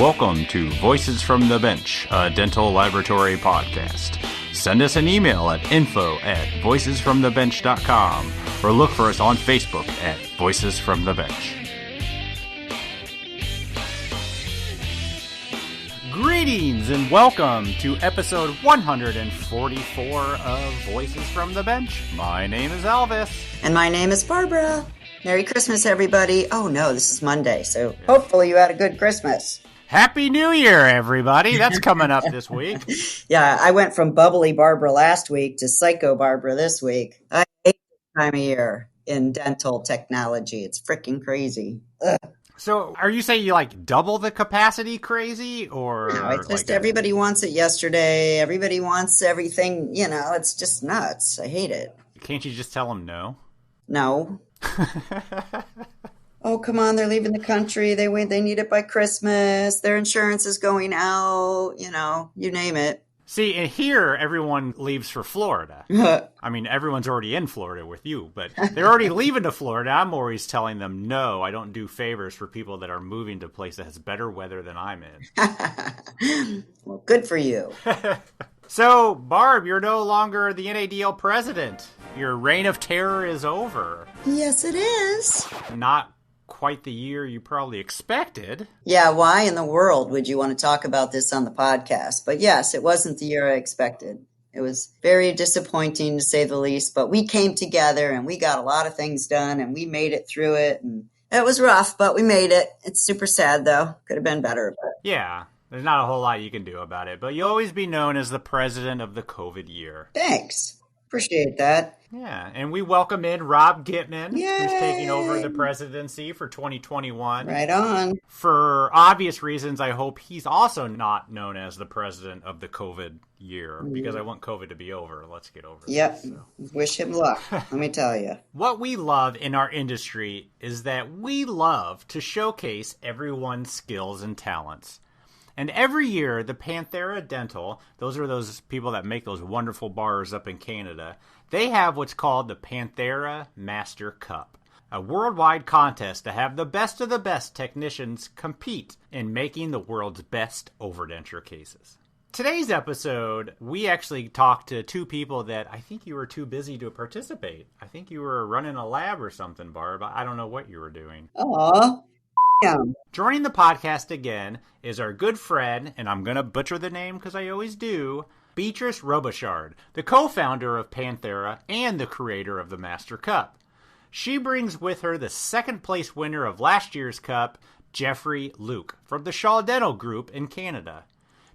Welcome to Voices from the Bench, a dental laboratory podcast. Send us an email at info@voicesfromthebench.com or look for us on Facebook at Voices from the Bench. Greetings and welcome to episode 144 of Voices from the Bench. My name is Elvis. And my name is Barbara. Merry Christmas, everybody. Oh no, this is Monday, so hopefully you had a good Christmas. Happy New Year, everybody. That's coming up this week. Yeah, I went from bubbly Barbara last week to psycho Barbara this week. I hate this time of year in dental technology. It's freaking crazy. Ugh. So are you saying you like double the capacity crazy or? No, it's just everybody wants it yesterday. Everybody wants everything, it's just nuts. I hate it. Can't you just tell them no? No. Oh, come on, they're leaving the country. They need it by Christmas. Their insurance is going out, you name it. See, and here everyone leaves for Florida. I mean, everyone's already in Florida with you, but they're already leaving to Florida. I'm always telling them, no, I don't do favors for people that are moving to a place that has better weather than I'm in. Well, good for you. So, Barb, you're no longer the NADL president. Your reign of terror is over. Yes, it is. Not quite the year you probably expected. Yeah, why in the world would you want to talk about this on the podcast? But yes, it wasn't the year I expected. It was very disappointing to say the least, but we came together and we got a lot of things done and we made it through it. And it was rough, but we made it. It's super sad though. Could have been better. But... Yeah, there's not a whole lot you can do about it, but you'll always be known as the president of the COVID year. Thanks. Appreciate that. Yeah, and we welcome in Rob Gitman, Yay! Who's taking over the presidency for 2021. Right on. For obvious reasons, I hope he's also not known as the president of the COVID year, because I want COVID to be over. Let's get over Yep. this. So. Wish him luck, let me tell you. What we love in our industry is that we love to showcase everyone's skills and talents. And every year, the Panthera Dental, those are those people that make those wonderful bars up in Canada, they have what's called the Panthera Master Cup, a worldwide contest to have the best of the best technicians compete in making the world's best overdenture cases. Today's episode, we actually talked to two people that I think you were too busy to participate. I think you were running a lab or something, Barb. I don't know what you were doing. Aw. Yeah. Joining the podcast again is our good friend, and I'm going to butcher the name because I always do, Béatrice Robichaud, the co-founder of Panthera and the creator of the Master Cup. She brings with her the second place winner of last year's Cup, Jeffrey Luke, from the Shaw Dental Group in Canada.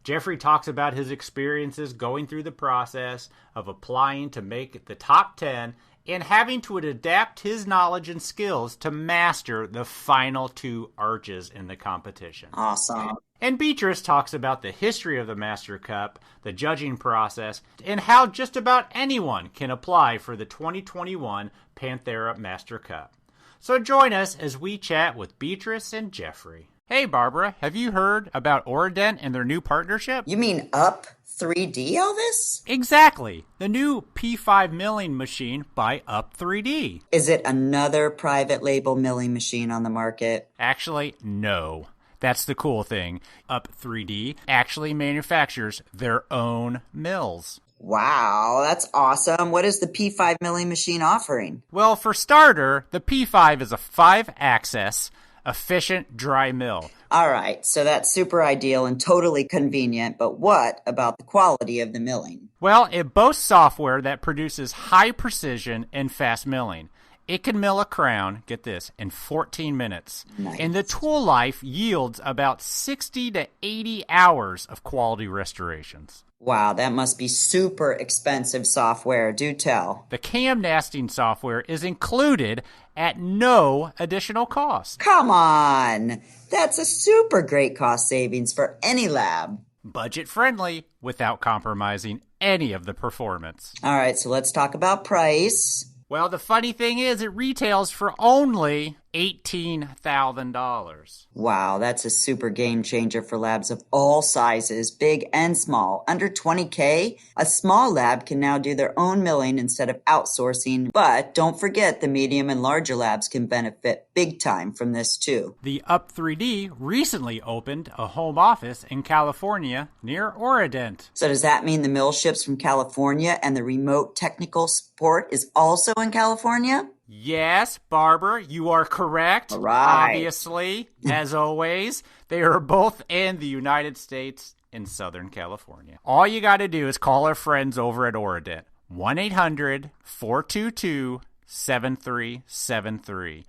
Jeffrey talks about his experiences going through the process of applying to make the top 10 and having to adapt his knowledge and skills to master the final two arches in the competition. Awesome. And Béatrice talks about the history of the Master Cup, the judging process, and how just about anyone can apply for the 2021 Panthera Master Cup. So join us as we chat with Béatrice and Jeffrey. Hey, Barbara, have you heard about Oradent and their new partnership? You mean Up 3D, Elvis? Exactly. The new P5 milling machine by Up 3D. Is it another private label milling machine on the market? Actually, no. That's the cool thing. Up 3D actually manufactures their own mills. Wow, that's awesome. What is the P5 milling machine offering? Well, for starter, the P5 is a 5-axis, efficient dry mill. All right, so that's super ideal and totally convenient, but what about the quality of the milling? Well, it boasts software that produces high precision and fast milling. It can mill a crown, get this, in 14 minutes. Nice. And the tool life yields about 60 to 80 hours of quality restorations. Wow, that must be super expensive software. Do tell. The cam nasting software is included at no additional cost. Come on! That's a super great cost savings for any lab. Budget friendly without compromising any of the performance. All right, so let's talk about price. Well, the funny thing is it retails for only $18,000. Wow, that's a super game changer for labs of all sizes, big and small. Under 20K, a small lab can now do their own milling instead of outsourcing. But don't forget the medium and larger labs can benefit big time from this too. The Up3D recently opened a home office in California near Oradent. So does that mean the mill ships from California and the remote technical support is also in California? Yes, Barbara, you are correct. All right. Obviously, as always, they are both in the United States in Southern California. All you got to do is call our friends over at Oradent, 1-800-422-7373.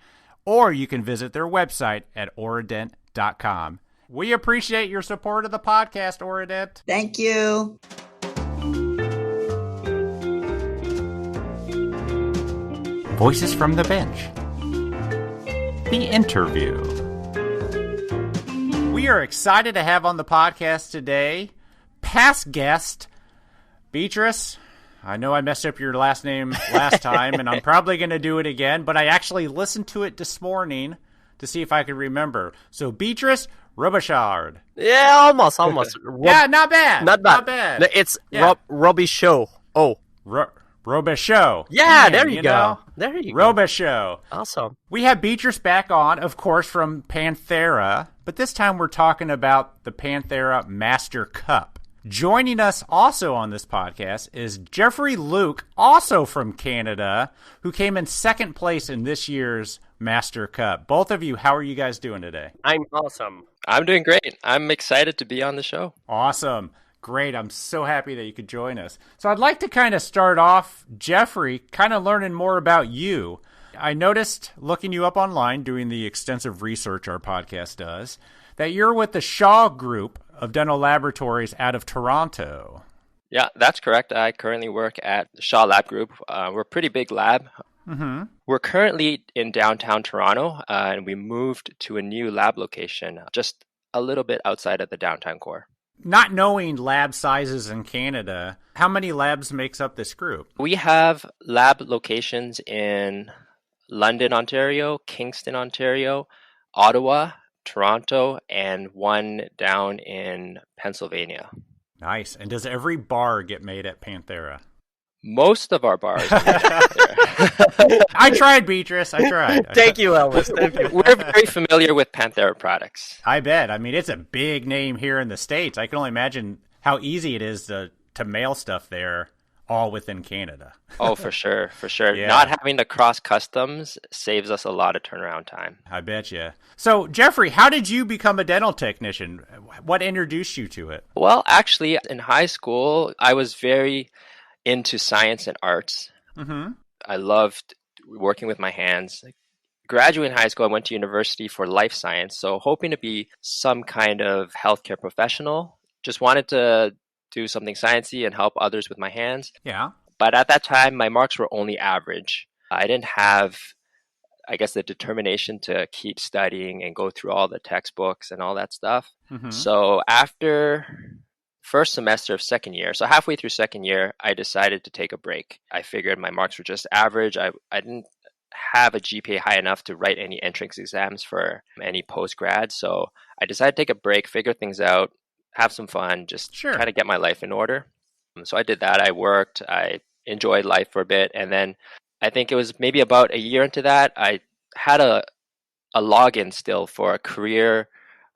Or you can visit their website at oradent.com. We appreciate your support of the podcast, Oradent. Thank you. Voices from the Bench. The interview. We are excited to have on the podcast today past guest Béatrice. I know I messed up your last name last time, and I'm probably going to do it again, but I actually listened to it this morning to see if I could remember. So Béatrice Robichaud. Yeah, almost. Yeah, not bad. Not bad. No, it's Robichaud. Oh. Robichaud. Yeah, there you go. There you go. Robichaud. Awesome. We have Béatrice back on, of course, from Panthera, but this time we're talking about the Panthera Master Cup. Joining us also on this podcast is Jeffrey Luke, also from Canada, who came in second place in this year's Master Cup. Both of you, how are you guys doing today? I'm awesome. I'm doing great. I'm excited to be on the show. Awesome. Great. I'm so happy that you could join us. So I'd like to kind of start off, Jeffrey, kind of learning more about you. I noticed, looking you up online, doing the extensive research our podcast does, that you're with the Shaw Group of Dental Laboratories out of Toronto. Yeah, that's correct. I currently work at the Shaw Lab Group. We're a pretty big lab. Mm-hmm. We're currently in downtown Toronto, and we moved to a new lab location just a little bit outside of the downtown core. Not knowing lab sizes in Canada, how many labs makes up this group? We have lab locations in London, Ontario, Kingston, Ontario, Ottawa, Toronto, and one down in Pennsylvania. Nice. And does every bar get made at Panthera? Most of our bars are there. I tried, Béatrice. I tried. Thank you, Elvis. Thank you. We're very familiar with Panthera products. I bet. I mean, it's a big name here in the States. I can only imagine how easy it is to mail stuff there all within Canada. Oh, for sure. For sure. Yeah. Not having to cross customs saves us a lot of turnaround time. I bet you. So, Jeffrey, how did you become a dental technician? What introduced you to it? Well, actually, in high school, I was very into science and arts. Mm-hmm. I loved working with my hands. Graduating high school, I went to university for life science, so hoping to be some kind of healthcare professional. Just wanted to do something sciencey and help others with my hands. Yeah. But at that time, my marks were only average. I didn't have, I guess, the determination to keep studying and go through all the textbooks and all that stuff. Mm-hmm. So after first semester of second year, so halfway through second year, I decided to take a break. I figured my marks were just average. I didn't have a GPA high enough to write any entrance exams for any post-grad. So I decided to take a break, figure things out, have some fun, just kind of get my life in order. So I did that. I worked. I enjoyed life for a bit. And then I think it was maybe about a year into that, I had a login still for a career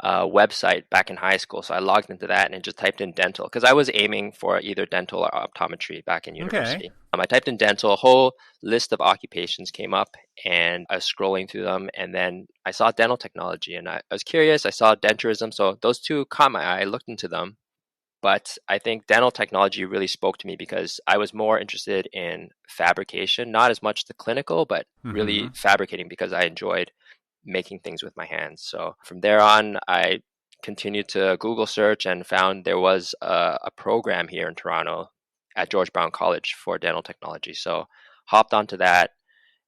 website back in high school. So I logged into that and just typed in dental because I was aiming for either dental or optometry back in university. Okay. I typed in dental, a whole list of occupations came up and I was scrolling through them. And then I saw dental technology and I was curious. I saw denturism. So those two caught my eye. I looked into them. But I think dental technology really spoke to me because I was more interested in fabrication, not as much the clinical, but really fabricating because I enjoyed making things with my hands. So from there on, I continued to Google search and found there was a program here in Toronto at George Brown College for dental technology. So hopped onto that,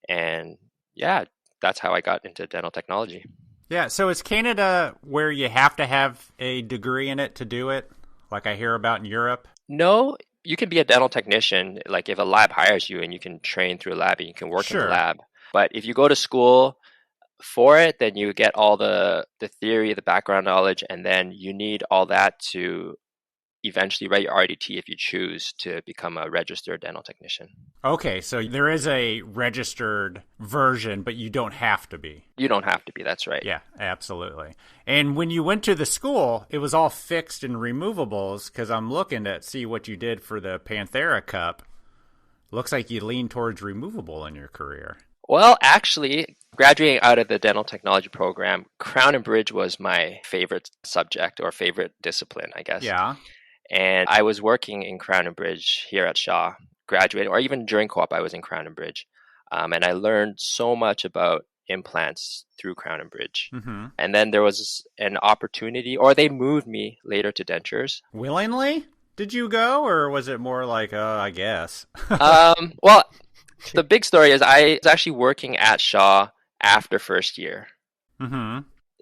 and yeah, that's how I got into dental technology. Yeah, so is Canada where you have to have a degree in it to do it, like I hear about in Europe? No, you can be a dental technician, like if a lab hires you and you can train through a lab and you can work in the lab. But if you go to school for it, then you get all the theory, the background knowledge, and then you need all that to eventually write your RDT if you choose to become a registered dental technician. Okay, so there is a registered version, but you don't have to be. You don't have to be, that's right. Yeah, absolutely. And when you went to the school, it was all fixed and removables, because I'm looking to see what you did for the Panthera Cup. Looks like you lean towards removable in your career. Well, actually, graduating out of the dental technology program, Crown and Bridge was my favorite subject or favorite discipline, I guess. Yeah. And I was working in Crown and Bridge here at Shaw, graduating, or even during co-op, I was in Crown and Bridge. And I learned so much about implants through Crown and Bridge. Mm-hmm. And then there was an opportunity, or they moved me later to dentures. Willingly? Did you go, or was it more like, I guess? Well, the big story is I was actually working at Shaw after first year. Mm-hmm.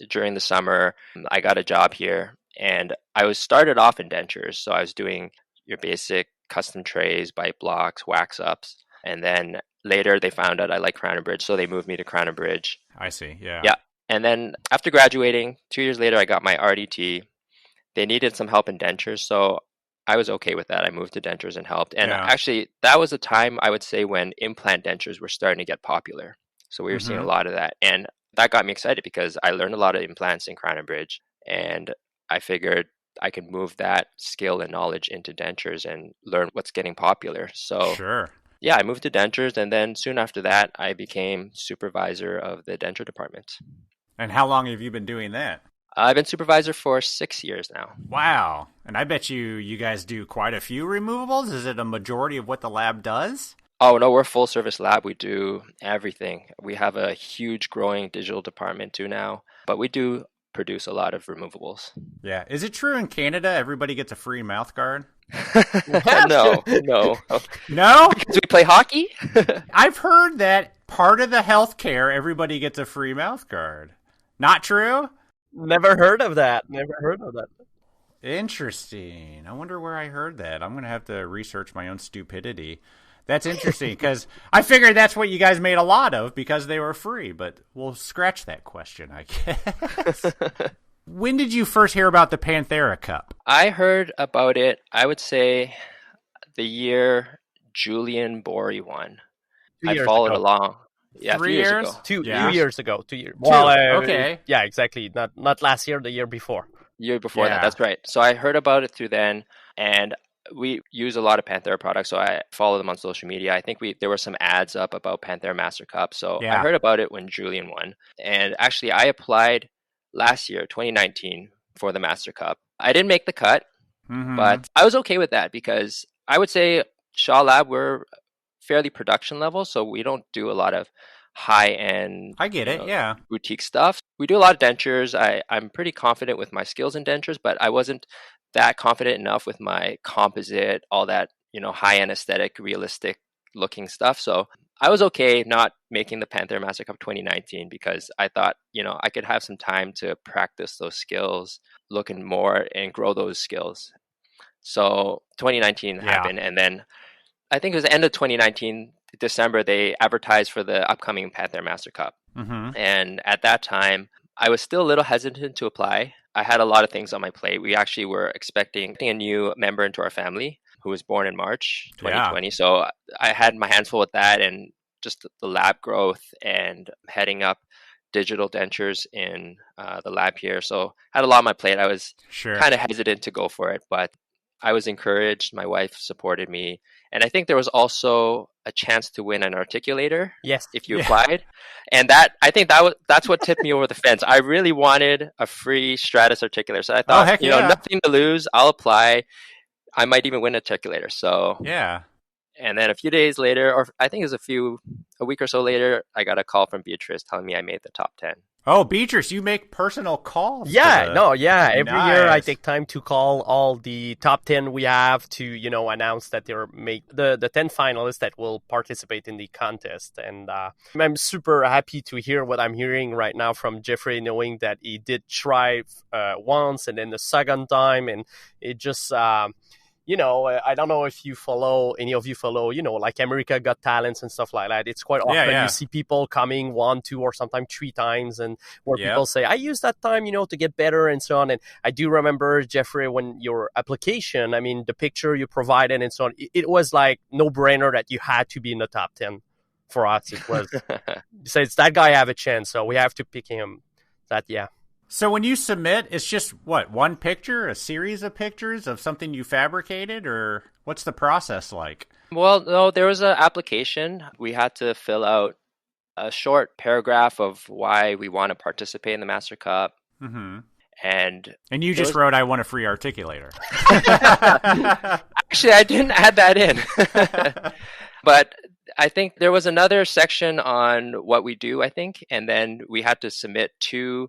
During the summer, I got a job here, and I was started off in dentures. So I was doing your basic custom trays, bite blocks, wax ups. And then later they found out I like Crown and Bridge, so they moved me to Crown and Bridge. I see, yeah. Yeah. And then after graduating, 2 years later, I got my RDT. They needed some help in dentures, so I was okay with that. I moved to dentures and helped. And actually, that was a time, I would say, when implant dentures were starting to get popular. So we were seeing a lot of that. And that got me excited because I learned a lot of implants in Crown and Bridge. And I figured I could move that skill and knowledge into dentures and learn what's getting popular. So sure. Yeah, I moved to dentures. And then soon after that, I became supervisor of the denture department. And how long have you been doing that? I've been supervisor for 6 years now. Wow. And I bet you guys do quite a few removables. Is it a majority of what the lab does? Oh, no, we're a full service lab. We do everything. We have a huge growing digital department too now, but we do produce a lot of removables. Yeah. Is it true in Canada everybody gets a free mouth guard? No. No? Because we play hockey? I've heard that part of the healthcare, everybody gets a free mouth guard. Not true? Never heard of that. Interesting. I wonder where I heard that. I'm going to have to research my own stupidity. That's interesting because I figured that's what you guys made a lot of because they were free, but we'll scratch that question, I guess. When did you first hear about the Panthera Cup? I heard about it, I would say, the year Julian Bory won. I followed along. Yeah, 3 years ago. 2 years ago. 2 years. Well, okay. Yeah, exactly. Not last year, the year before. Year before that, that's right. So I heard about it through then, and we use a lot of Panthera products, so I follow them on social media. I think there were some ads up about Panthera Master Cup, so I heard about it when Julian won. And actually, I applied last year, 2019, for the Master Cup. I didn't make the cut, but I was okay with that because I would say Shaw Lab, we're fairly production level, so we don't do a lot of high-end boutique stuff. We do a lot of dentures. I'm pretty confident with my skills in dentures, but I wasn't that confident enough with my composite, all that, high-end aesthetic, realistic looking stuff. So I was okay not making the Panthera Master Cup 2019 because I thought, I could have some time to practice those skills, looking more and grow those skills. So 2019 happened, and then I think it was the end of 2019, December, they advertised for the upcoming Panthera Master Cup. And at that time, I was still a little hesitant to apply. I had a lot of things on my plate. We actually were expecting a new member into our family who was born in March 2020. So I had my hands full with that and just the lab growth and heading up digital dentures in the lab here. So I had a lot on my plate. I was kind of hesitant to go for it, but I was encouraged. My wife supported me. And I think there was also a chance to win an articulator if you applied. And that's what tipped me over the fence. I really wanted a free Stratus articulator. So I thought, nothing to lose. I'll apply. I might even win an articulator. So and then a few days later, or I think it was a week or so later, I got a call from Beatrice telling me I made the top 10. Oh, Beatrice, you make personal calls. Every year I take time to call all the top 10 we have to, announce that they're the 10 finalists that will participate in the contest. And I'm super happy to hear what I'm hearing right now from Jeffrey, knowing that he did try once and then the second time, and it just I don't know if any of you follow, like America Got Talents and stuff like that. It's quite often you see people coming 1, 2, or sometimes 3 times, and where people say, I use that time, to get better and so on. And I do remember, Jeffrey, when your application, the picture you provided and so on, it was like no brainer that you had to be in the top 10 for us. It was, so it's that guy have a chance. So we have to pick him. So when you submit, it's just one picture, a series of pictures of something you fabricated, or what's the process like? Well, no, there was an application. We had to fill out a short paragraph of why we want to participate in the Master Cup. Mm-hmm. And you just wrote, I want a free articulator. Actually, I didn't add that in. But I think there was another section on what we do, and then we had to submit 2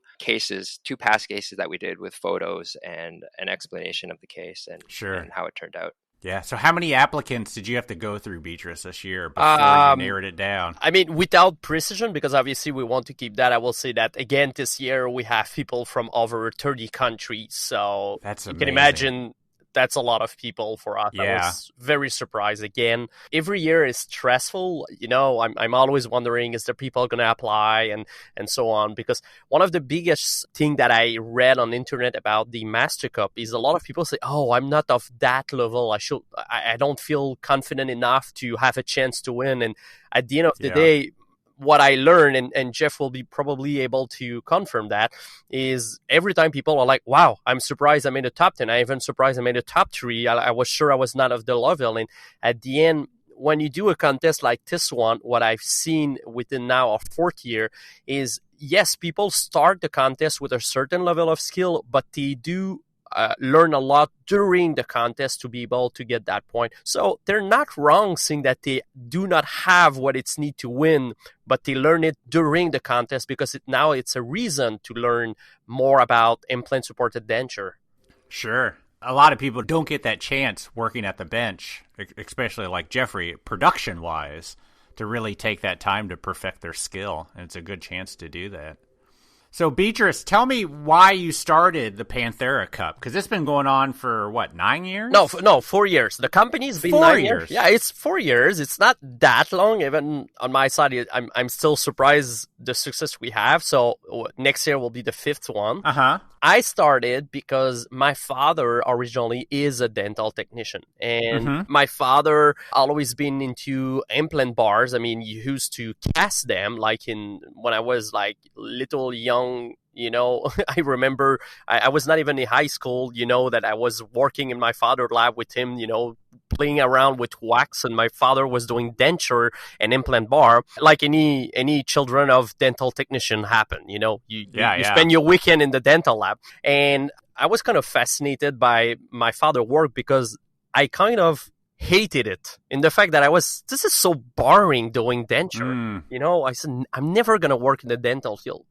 past cases that we did with photos and an explanation of the case and how it turned out. Yeah. So how many applicants did you have to go through, Béatrice, this year before you narrowed it down? Without precision, because obviously we want to keep that, I will say that, again, this year we have people from over 30 countries. So that's amazing. You can imagine that's a lot of people for us. Yeah. I was very surprised. Again, every year is stressful. I'm always wondering, is there people going to apply and so on? Because one of the biggest thing that I read on the internet about the Master Cup is a lot of people say, oh, I'm not of that level. I don't feel confident enough to have a chance to win. And at the end of the day, what I learned, and Jeff will be probably able to confirm that, is every time people are like, wow, I'm surprised I made a top 10. I'm even surprised I made a top 3. I was sure I was not of the level. And at the end, when you do a contest like this one, what I've seen within now our 4th year is, yes, people start the contest with a certain level of skill, but they do learn a lot during the contest to be able to get that point. So they're not wrong saying that they do not have what it's need to win, but they learn it during the contest because now it's a reason to learn more about implant-supported denture. Sure. A lot of people don't get that chance working at the bench, especially like Jeffrey, production-wise, to really take that time to perfect their skill, and it's a good chance to do that. So, Béatrice, tell me why you started the Panthera Cup, because it's been going on for, 9 years? No, 4 years. The company's been 4 years. Yeah, it's 4 years. It's not that long. Even on my side, I'm still surprised the success we have. So, next year will be the 5th one. Uh-huh. I started because my father originally is a dental technician. And my father always been into implant bars. He used to cast them when I was little young. I remember I was not even in high school, that I was working in my father's lab with him, playing around with wax, and my father was doing denture and implant bar like any children of dental technician happen. You spend your weekend in the dental lab. And I was kind of fascinated by my father's work because I kind of hated it in the fact that this is so boring doing denture. I said, I'm never going to work in the dental field.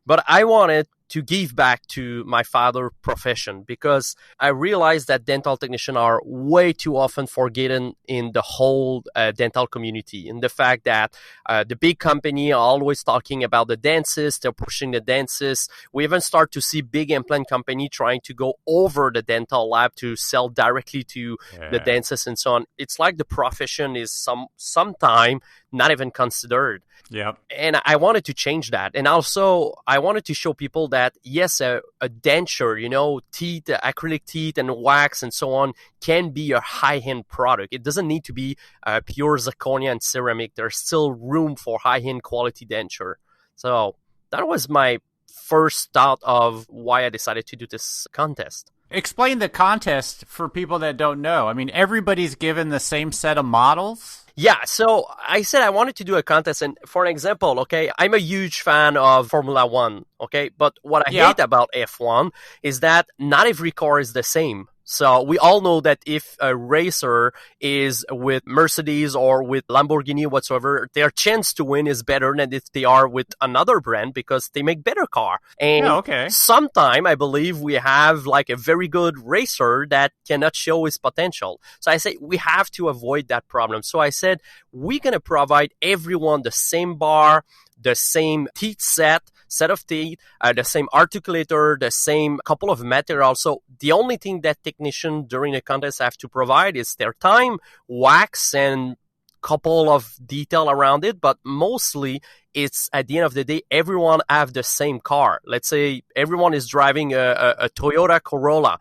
But I wanted to give back to my father's profession because I realized that dental technicians are way too often forgotten in the whole dental community. In the fact that the big company are always talking about the dentists, they're pushing the dentists. We even start to see big implant company trying to go over the dental lab to sell directly to the dentists and so on. It's like the profession is sometime not even considered. Yep. And I wanted to change that. And also, I wanted to show people that, yes, a denture, teeth, acrylic teeth and wax and so on can be a high-end product. It doesn't need to be pure zirconia and ceramic. There's still room for high-end quality denture. So that was my first thought of why I decided to do this contest. Explain the contest for people that don't know. Everybody's given the same set of models? Yeah, so I said I wanted to do a contest, and for an example, okay, I'm a huge fan of Formula 1, okay, but what I hate about F1 is that not every car is the same. So we all know that if a racer is with Mercedes or with Lamborghini whatsoever, their chance to win is better than if they are with another brand because they make better car. And sometime I believe we have a very good racer that cannot show his potential. So I say we have to avoid that problem. So I said we're going to provide everyone the same bar, the same teeth set, set of teeth, the same articulator, the same couple of materials. So the only thing that technician during the contest have to provide is their time, wax, and couple of detail around it. But mostly it's at the end of the day, everyone have the same car. Let's say everyone is driving a Toyota Corolla.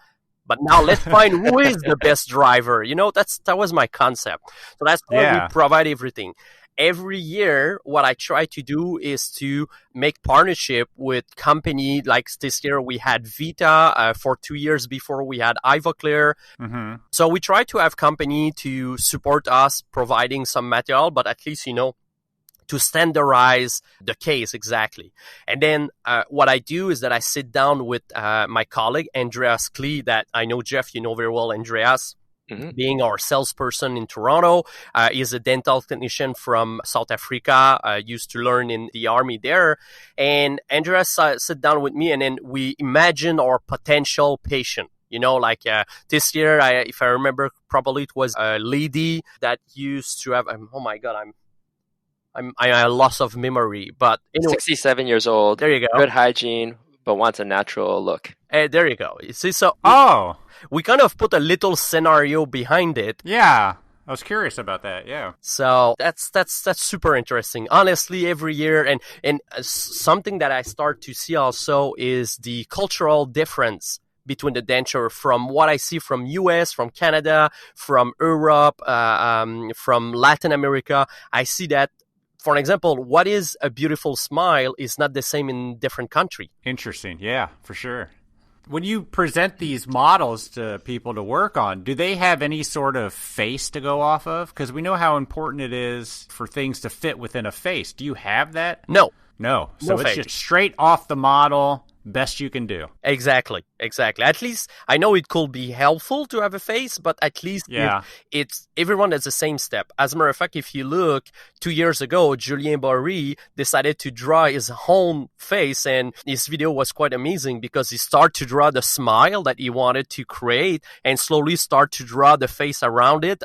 But now let's find who is the best driver. That was my concept. So that's why we provide everything. Every year, what I try to do is to make partnership with company. Like this year, we had Vita. For 2 years before, we had Ivoclear. Mm-hmm. So we try to have company to support us, providing some material, but at least, to standardize the case exactly. And then what I do is that I sit down with my colleague, Andreas Klee, that I know, Jeff, you know very well, Andreas. Mm-hmm. Being our salesperson in Toronto. He's a dental technician from South Africa, used to learn in the army there. And Andreas sat down with me, and then we imagine our potential patient. This year, if I remember properly, it was a lady that used to have, oh my God, I a loss of memory, but anyway. 67 years old. There you go. Good hygiene, but wants a natural look. There you go. You see, so we kind of put a little scenario behind it. Yeah, I was curious about that. Yeah. So that's super interesting. Honestly, every year, and something that I start to see also is the cultural difference between the denture from what I see from US, from Canada, from Europe, from Latin America. I see that. For an example, what is a beautiful smile is not the same in different countries. Interesting. Yeah, for sure. When you present these models to people to work on, do they have any sort of face to go off of? Because we know how important it is for things to fit within a face. Do you have that? No. So it's just straight off the model, best you can do. Exactly. At least I know it could be helpful to have a face, but at least it's everyone has the same step. As a matter of fact, if you look 2 years ago, Julien Barry decided to draw his own face, and his video was quite amazing because he started to draw the smile that he wanted to create and slowly start to draw the face around it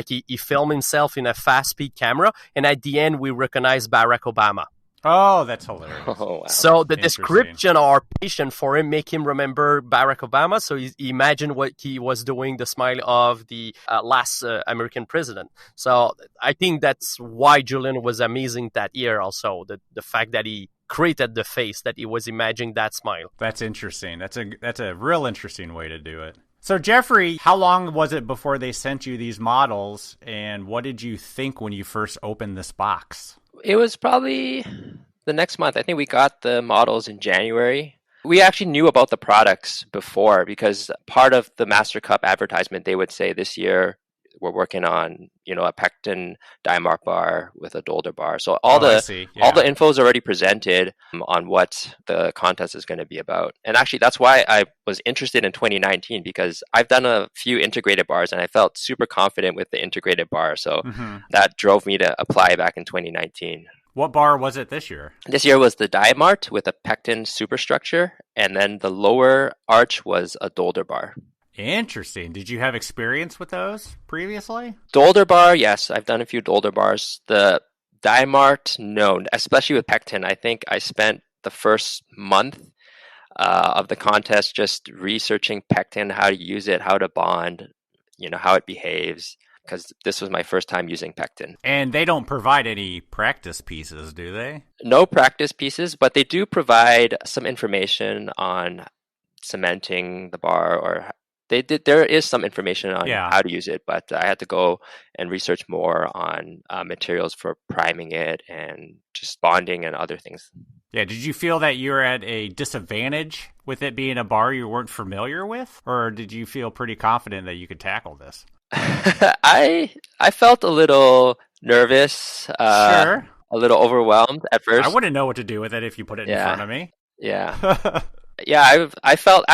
he filmed himself in a fast speed camera, and at the end we recognize Barack Obama. Oh, that's hilarious. Oh, wow. So the description of our patient for him make him remember Barack Obama. So he imagined what he was doing, the smile of the last American president. So I think that's why Julian was amazing that year also, the fact that he created the face, that he was imagining that smile. That's interesting. That's a real interesting way to do it. So Jeffrey, how long was it before they sent you these models, and what did you think when you first opened this box? It was probably the next month. I think we got the models in January. We actually knew about the products before because part of the Master Cup advertisement, they would say this year we're working on, a pectin Diamark bar with a Dolder bar. So all the info is already presented on what the contest is going to be about. And actually, that's why I was interested in 2019 because I've done a few integrated bars and I felt super confident with the integrated bar. So that drove me to apply back in 2019. What bar was it this year? This year was the Diamart with a pectin superstructure, and then the lower arch was a Dolder bar. Interesting. Did you have experience with those previously? Dolder bar, yes. I've done a few Dolder bars. The Diamart, no. Especially with pectin. I think I spent the first month of the contest just researching pectin, how to use it, how to bond, how it behaves, because this was my first time using pectin. And they don't provide any practice pieces, do they? No practice pieces, but they do provide some information on cementing the bar, or there is some information on how to use it, but I had to go and research more on materials for priming it and just bonding and other things. Yeah, did you feel that you were at a disadvantage with it being a bar you weren't familiar with? Or did you feel pretty confident that you could tackle this? I felt a little nervous, sure. A little overwhelmed at first. I wouldn't know what to do with it if you put it in front of me. Yeah. Yeah, I felt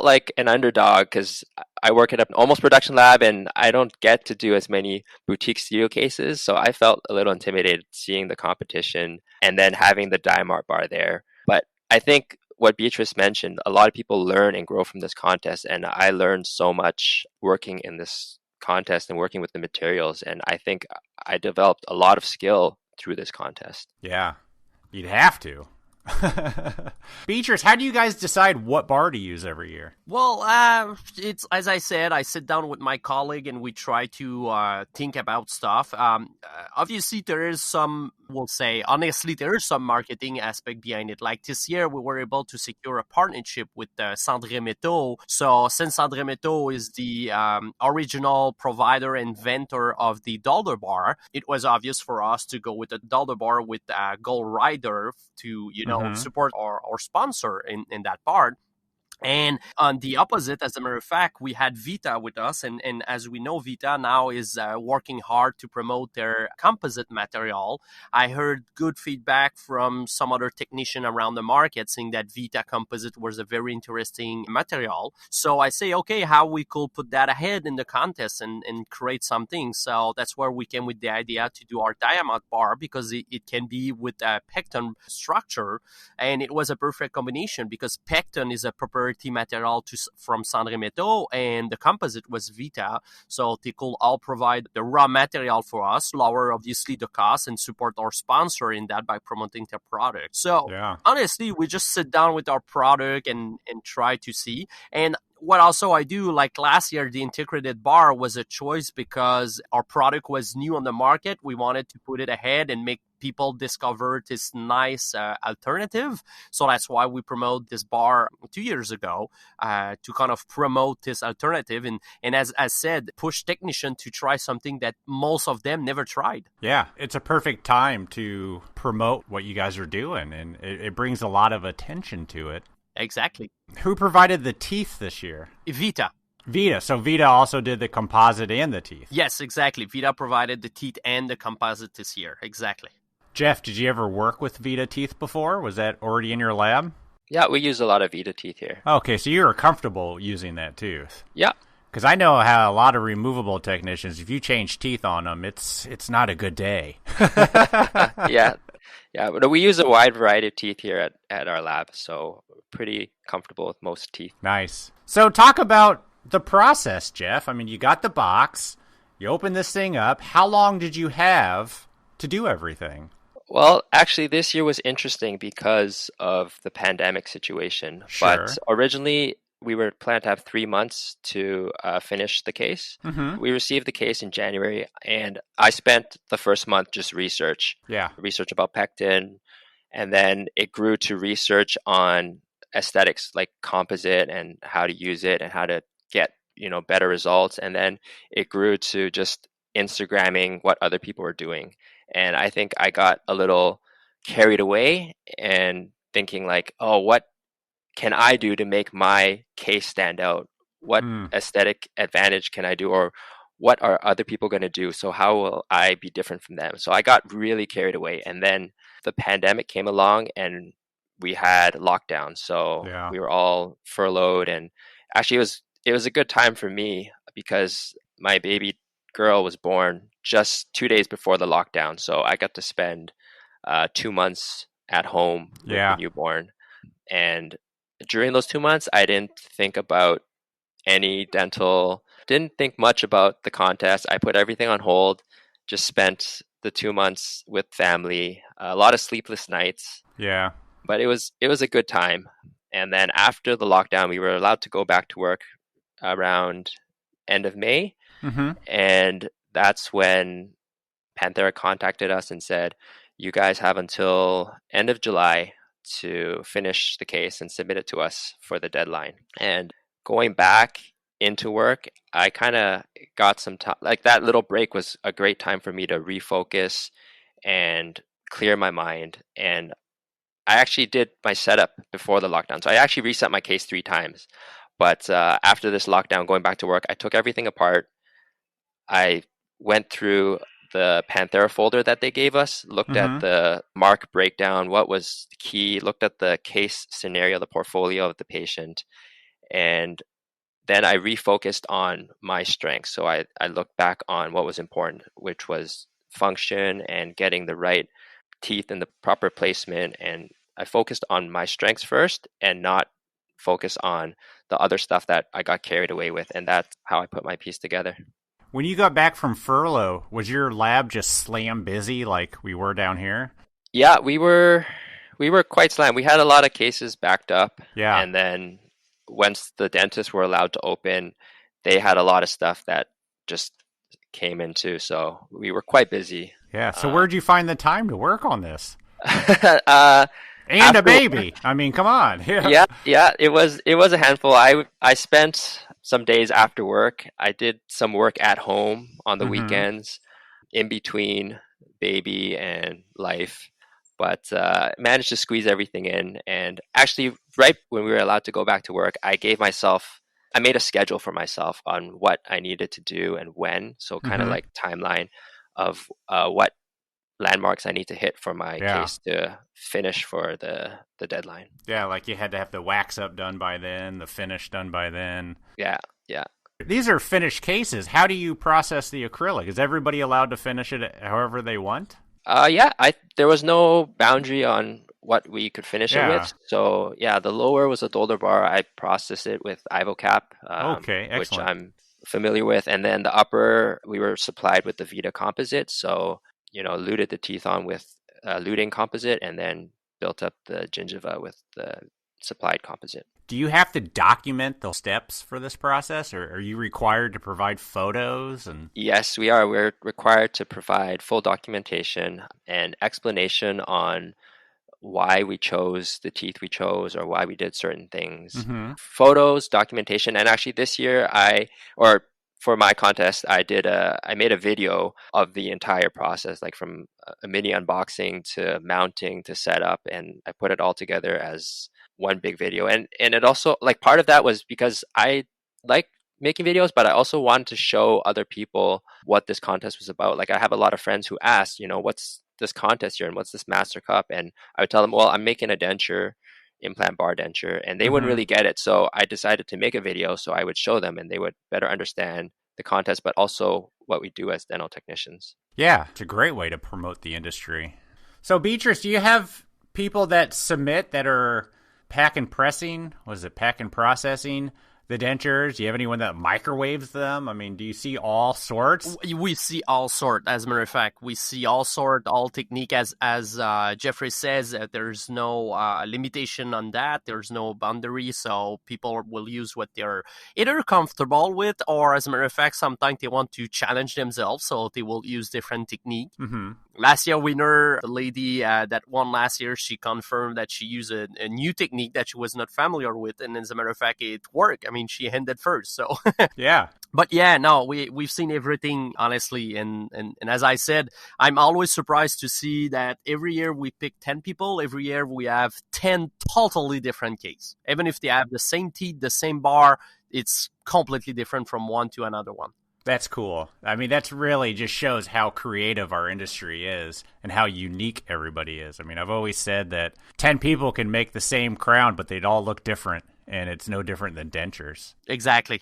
like an underdog because I work at an almost production lab and I don't get to do as many boutique studio cases. So I felt a little intimidated seeing the competition and then having the Diamart bar there. But I think what Béatrice mentioned, a lot of people learn and grow from this contest. And I learned so much working in this contest and working with the materials. And I think I developed a lot of skill through this contest. Yeah, you'd have to. Beatrice, how do you guys decide what bar to use every year? Well, it's as I said, I sit down with my colleague and we try to think about stuff. Obviously, there is some, we'll say, honestly, there is some marketing aspect behind it. Like this year, we were able to secure a partnership with Sandré Métaux. So since Sandré Métaux is the original provider and inventor of the Dollar Bar, it was obvious for us to go with the Dollar Bar with Gold Rider to, support our sponsor in that part. And on the opposite, as a matter of fact, we had Vita with us. And as we know, Vita now is working hard to promote their composite material. I heard good feedback from some other technician around the market saying that Vita composite was a very interesting material. So I say, okay, how we could put that ahead in the contest and create something. So that's where we came with the idea to do our Diamond bar, because it can be with a pectin structure. And it was a perfect combination because pectin is a proper material from Sandré Métaux, and the composite was Vita. So they could all provide the raw material for us, lower obviously the cost, and support our sponsor in that by promoting their product. So honestly, we just sit down with our product and try to see. And what also I do, like last year, the integrated bar was a choice because our product was new on the market. We wanted to put it ahead and make people discover this nice alternative. So that's why we promote this bar 2 years ago to kind of promote this alternative. And as I said, push technician to try something that most of them never tried. Yeah, it's a perfect time to promote what you guys are doing, and it brings a lot of attention to it. Exactly. Who provided the teeth this year? Vita. Vita. So Vita also did the composite and the teeth. Yes, exactly. Vita provided the teeth and the composite this year. Exactly. Jeff, did you ever work with Vita teeth before? Was that already in your lab? Yeah, we use a lot of Vita teeth here. Okay, so you were comfortable using that tooth. Yeah. Because I know how a lot of removable technicians, if you change teeth on them, it's not a good day. Yeah, but we use a wide variety of teeth here at our lab, so pretty comfortable with most teeth. Nice. So talk about the process, Jeff. I mean, you got the box, you open this thing up. How long did you have to do everything? Well, actually, this year was interesting because of the pandemic situation. Sure. But originally, we were planned to have 3 months to finish the case. Mm-hmm. We received the case in January, and I spent the first month just research about pectin, and then it grew to research on aesthetics like composite and how to use it and how to get better results. And then it grew to just Instagramming what other people were doing. And I think I got a little carried away and thinking like, oh, what can I do to make my case stand out? What aesthetic advantage can I do? Or what are other people going to do? So how will I be different from them? So I got really carried away. And then the pandemic came along and we had lockdown. So we were all furloughed. And actually it was a good time for me because my baby girl was born just 2 days before the lockdown. So I got to spend 2 months at home with the newborn. And during those 2 months, I didn't think about any dental, didn't think much about the contest. I put everything on hold, just spent the 2 months with family, a lot of sleepless nights. Yeah. But it was a good time. And then after the lockdown, we were allowed to go back to work around end of May. Mm-hmm. And that's when Panthera contacted us and said, you guys have until end of July to finish the case and submit it to us for the deadline. And going back into work, I kind of got some time, like that little break was a great time for me to refocus and clear my mind. And I actually did my setup before the lockdown. So I actually reset my case 3 times. But after this lockdown, going back to work, I took everything apart. I went through the Panthera folder that they gave us, looked at the mark breakdown, what was key, looked at the case scenario, the portfolio of the patient, and then I refocused on my strengths. So I looked back on what was important, which was function and getting the right teeth in the proper placement. And I focused on my strengths first and not focus on the other stuff that I got carried away with. And that's how I put my piece together. When you got back from furlough, was your lab just slam busy like we were down here? Yeah, we were We were quite slammed. We had a lot of cases backed up. Yeah. And then once the dentists were allowed to open, they had a lot of stuff that just came in too. So we were quite busy. Yeah. So where'd you find the time to work on this? And a baby. I mean, come on. Yeah. It was a handful. I spent some days after work. I did some work at home on the weekends in between baby and life, but managed to squeeze everything in. And actually, right when we were allowed to go back to work, I made a schedule for myself on what I needed to do and when. So kind of like timeline of what landmarks I need to hit for my case to finish for the deadline. Yeah, like you had to have the wax up done by then, the finish done by then. Yeah. These are finished cases. How do you process the acrylic? Is everybody allowed to finish it however they want? There was no boundary on what we could finish it with. So the lower was a Dolder bar. I processed it with IvoCap, which I'm familiar with. And then the upper, we were supplied with the Vita composite. So, luted the teeth on with luting composite and then built up the gingiva with the supplied composite. Do you have to document the steps for this process, or are you required to provide photos? Yes, we are. We're required to provide full documentation and explanation on why we chose the teeth we chose or why we did certain things. Photos, documentation, and actually this year for my contest, I made a video of the entire process, like from a mini unboxing to mounting to setup, and I put it all together as one big video. And it also, like, part of that was because I like making videos, but I also wanted to show other people what this contest was about. Like, I have a lot of friends who asked, what's this contest here and what's this Master Cup? And I would tell them, well, I'm making a denture, implant bar denture, and they wouldn't really get it. So I decided to make a video so I would show them and they would better understand the contest, but also what we do as dental technicians. Yeah, it's a great way to promote the industry. So Béatrice, do you have people that submit that are pack and processing the dentures? Do you have anyone that microwaves them? I mean, do you see all sorts? We see all sort. As a matter of fact, we see all sort, all technique. As Jeffrey says, there's no limitation on that. There's no boundary. So people will use what they're either comfortable with, or as a matter of fact, sometimes they want to challenge themselves. So they will use different technique. Last year winner, the lady that won last year, she confirmed that she used a new technique that she was not familiar with. And as a matter of fact, it worked. I mean, she ended first. So yeah. But yeah, no, we've seen everything, honestly. And as I said, I'm always surprised to see that every year we pick 10 people. Every year we have 10 totally different cases. Even if they have the same teeth, the same bar, it's completely different from one to another one. That's cool. I mean, that's really just shows how creative our industry is and how unique everybody is. I mean, I've always said that 10 people can make the same crown, but they'd all look different. And it's no different than dentures. Exactly.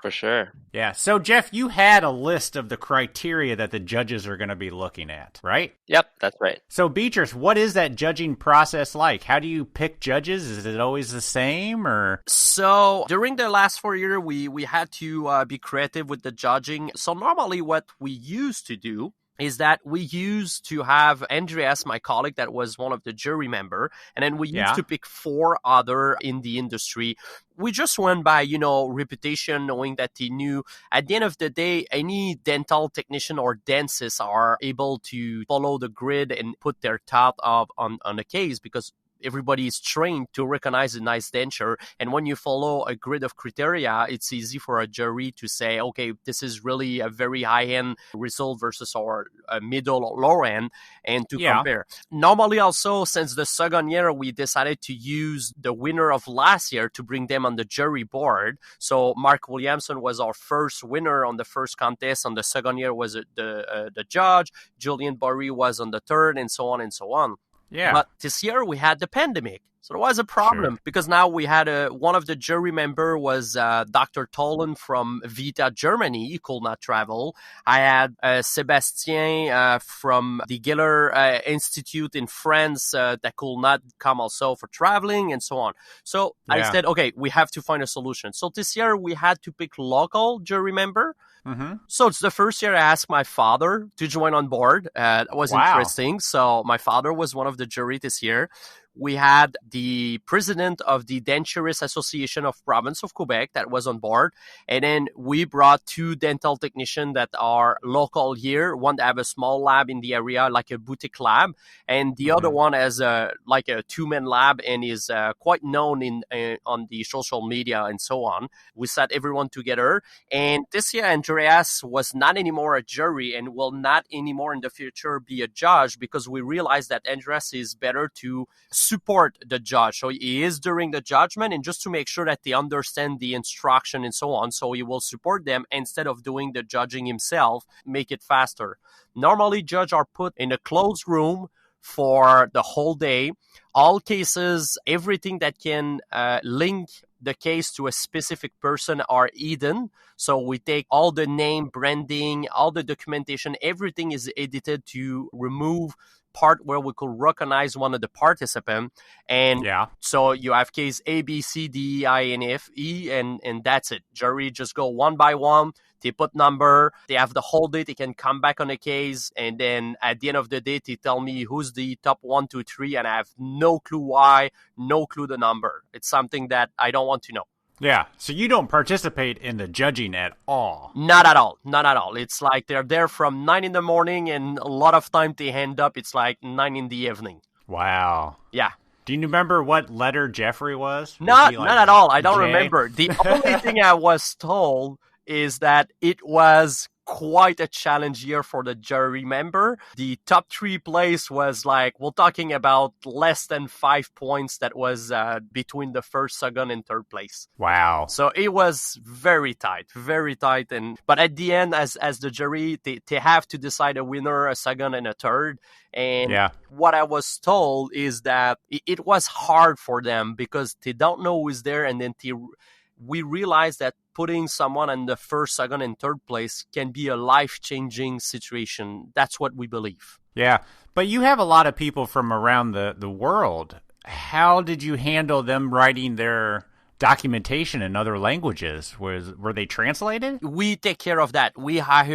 For sure. Yeah. So, Jeff, you had a list of the criteria that the judges are going to be looking at, right? Yep, that's right. So, Béatrice, what is that judging process like? How do you pick judges? Is it always the same, or? So, during the last 4 years, we had to be creative with the judging. So, normally what we used to do is that we used to have Andreas, my colleague, that was one of the jury member, and then we used to pick 4 other in the industry. We just went by, reputation, knowing that he knew at the end of the day, any dental technician or dentist are able to follow the grid and put their thought on the case, because everybody is trained to recognize a nice denture. And when you follow a grid of criteria, it's easy for a jury to say, okay, this is really a very high-end result versus our middle or low end, and to compare. Normally also, since the second year, we decided to use the winner of last year to bring them on the jury board. So Mark Williamson was our first winner on the first contest. On the second year was the judge. Julian Burry was on the third, and so on and so on. Yeah. But this year we had the pandemic. So there was a problem because now we had one of the jury member was Dr. Tolan from Vita, Germany. He could not travel. I had Sébastien from the Giller Institute in France that could not come also for traveling, and so on. So I said, okay, we have to find a solution. So this year we had to pick local jury member. So it's the first year I asked my father to join on board. It was interesting. So my father was one of the jury this year. We had the president of the Denturists Association of Province of Quebec that was on board. And then we brought 2 dental technicians that are local here. One that have a small lab in the area, like a boutique lab. And the other one has a 2-man lab and is quite known on the social media and so on. We sat everyone together. And this year, Andreas was not anymore a jury and will not anymore in the future be a judge, because we realized that Andreas is better to support the judge. So he is during the judgment, and just to make sure that they understand the instruction and so on. So he will support them instead of doing the judging himself, make it faster. Normally, judges are put in a closed room for the whole day. All cases, everything that can link the case to a specific person are hidden. So we take all the name, branding, all the documentation, everything is edited to remove part where we could recognize one of the participants. And so you have case A, B, C, D, E, I, and F, E, and that's it. Jury just go one by one. They put number, they have the whole day, they can come back on a case, and then at the end of the day, they tell me who's the top 1, 2, 3, and I have no clue why, no clue the number. It's something that I don't want to know. Yeah, so you don't participate in the judging at all? Not at all, not at all. It's like they're there from 9 in the morning, and a lot of time they end up, it's like 9 in the evening. Wow. Yeah. Do you remember what letter Jeffrey was? Not at all. I don't remember. The only thing I was told is that it was quite a challenge year for the jury member. The top 3 place was like, we're talking about less than 5 points. That was between the first, second, and third place. Wow. So it was very tight. But at the end, as the jury, they have to decide a winner, a second, and a third. And what I was told is that it was hard for them because they don't know who's there, and then we realized that putting someone in the first, second, and third place can be a life-changing situation. That's what we believe. Yeah, but you have a lot of people from around the world. How did you handle them writing their documentation in other languages? Were they translated? We take care of that. We have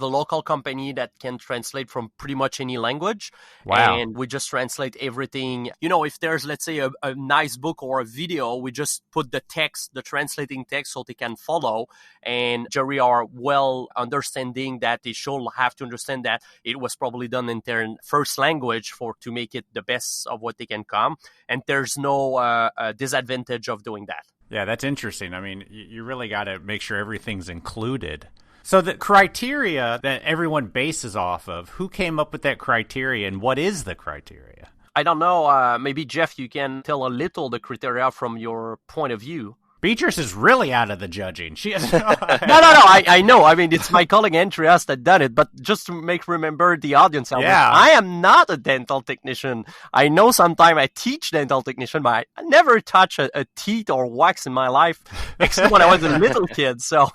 a local company that can translate from pretty much any language. Wow. And we just translate everything. If there's, let's say, a nice book or a video, we just put the text, the translating text, so they can follow. And jury are well understanding that they should have to understand that it was probably done in their first language to make it the best of what they can come. And there's no disadvantage of doing that. Yeah, that's interesting. I mean, you really got to make sure everything's included. So the criteria that everyone bases off of, who came up with that criteria and what is the criteria? I don't know. Maybe, Jeff, you can tell a little the criteria from your point of view. Beatrice is really out of the judging. She has No. I know. I mean, it's my colleague Andreas that done it, but just to remember the audience, I am not a dental technician. I know sometimes I teach dental technician, but I never touch a teeth or wax in my life, except when I was a little kid. So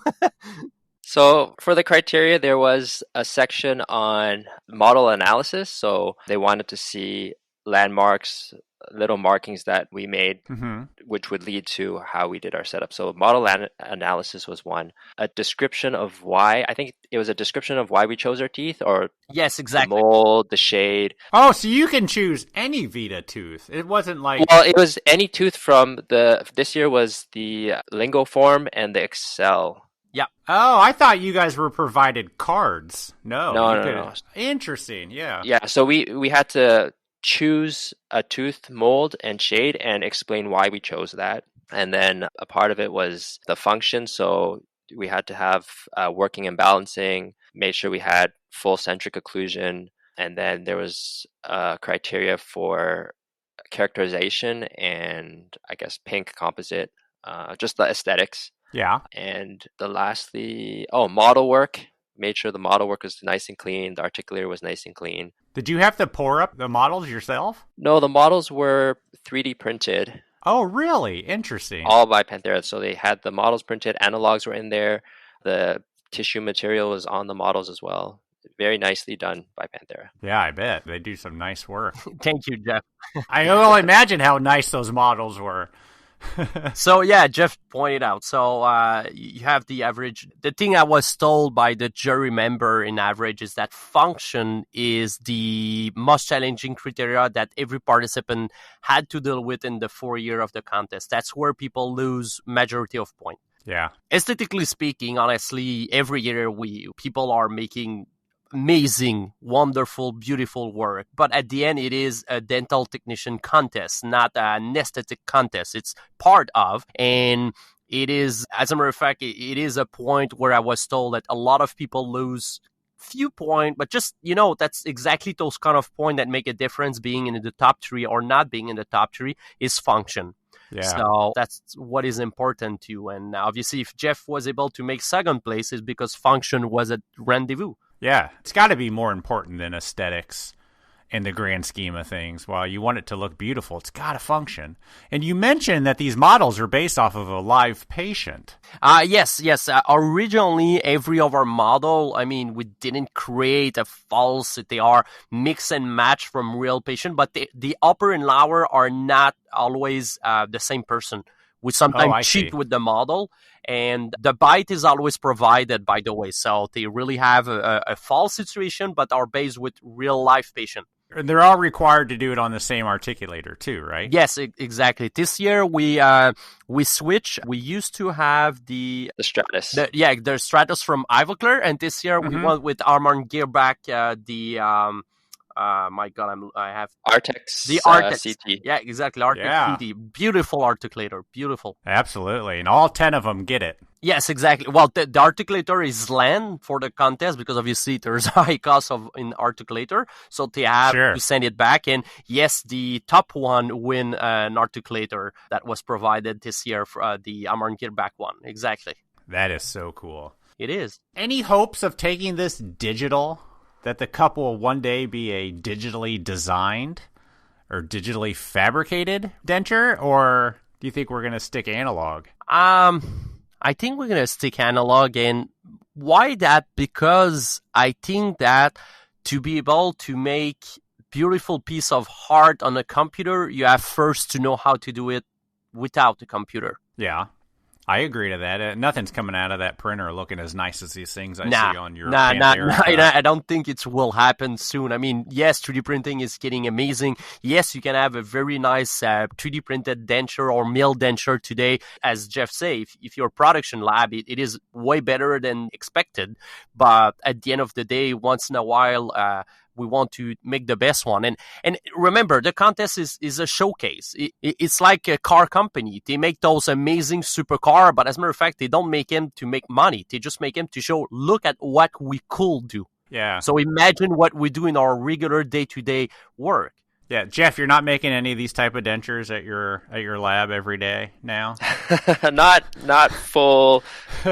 for the criteria, there was a section on model analysis. So they wanted to see landmarks, little markings that we made, which would lead to how we did our setup. So model analysis was one. A description of why, I think it was a description of why we chose our teeth, or yes, exactly. The mold, the shade. Oh, so you can choose any Vita tooth. It wasn't like... Well, it was any tooth from this year was the Lingo Form and the Excel. Yeah. Oh, I thought you guys were provided cards. No. Interesting, yeah. Yeah, so we had to choose a tooth mold and shade and explain why we chose that. And then a part of it was the function. So we had to have working and balancing, made sure we had full centric occlusion. And then there was criteria for characterization and I guess pink composite, just the aesthetics. Yeah. And lastly, model work. Made sure the model work was nice and clean. The articulator was nice and clean. Did you have to pour up the models yourself? No, the models were 3D printed. Oh, really? Interesting. All by Panthera. So they had the models printed. Analogs were in there. The tissue material was on the models as well. Very nicely done by Panthera. Yeah, I bet. They do some nice work. Thank you, Jeff. I will imagine how nice those models were. So yeah, Jeff pointed out. So you have the average. The thing I was told by the jury member in average is that function is the most challenging criteria that every participant had to deal with in the 4 year of the contest. That's where people lose majority of points. Yeah. Aesthetically speaking, honestly, every year people are making amazing, wonderful, beautiful work. But at the end, it is a dental technician contest, not an aesthetic contest. It's part of, and it is, as a matter of fact, it is a point where I was told that a lot of people lose few points, but just, that's exactly those kind of points that make a difference being in the top 3 or not being in the top 3 is function. Yeah. So that's what is important to you. And obviously, if Jeff was able to make second place, it's because function was a rendezvous. Yeah, it's got to be more important than aesthetics in the grand scheme of things. While you want it to look beautiful, it's got to function. And you mentioned that these models are based off of a live patient. Yes. Originally, every of our model, we didn't create a false. They are mix and match from real patient, but the upper and lower are not always the same person. We sometimes cheat with the model, and the bite is always provided, by the way. So they really have a false situation, but are based with real life patient. And they're all required to do it on the same articulator too, right? Yes, exactly. This year we switch. We used to have the Stratus. The Stratus from Ivoclar, and this year we went with Armand Gearback, my God, I have Artex. The Artex. CT. Yeah, exactly. Artex CT. Beautiful articulator. Beautiful. Absolutely. And all 10 of them get it. Yes, exactly. Well, the articulator is land for the contest because obviously there's high cost in articulator. So they have to send it back. And yes, the top one win an articulator that was provided this year for the Armand Gearback one. Exactly. That is so cool. It is. Any hopes of taking this digital? That the cup will one day be a digitally designed or digitally fabricated denture? Or do you think we're going to stick analog? I think we're going to stick analog. And why that? Because I think that to be able to make beautiful piece of art on a computer, you have first to know how to do it without the computer. Yeah. I agree to that. Nothing's coming out of that printer looking as nice as these things I see on your Panthera. I don't think it will happen soon. Yes, 3D printing is getting amazing. Yes, you can have a very nice 3D printed denture or mill denture today. As Jeff said, if your production lab, it is way better than expected. But at the end of the day, once in a while, we want to make the best one. And remember, the contest is a showcase. It's like a car company. They make those amazing supercar, but as a matter of fact, they don't make them to make money. They just make them to show, look at what we could do. Yeah. So imagine what we do in our regular day-to-day work. Yeah, Jeff, you're not making any of these type of dentures at your lab every day now? Not full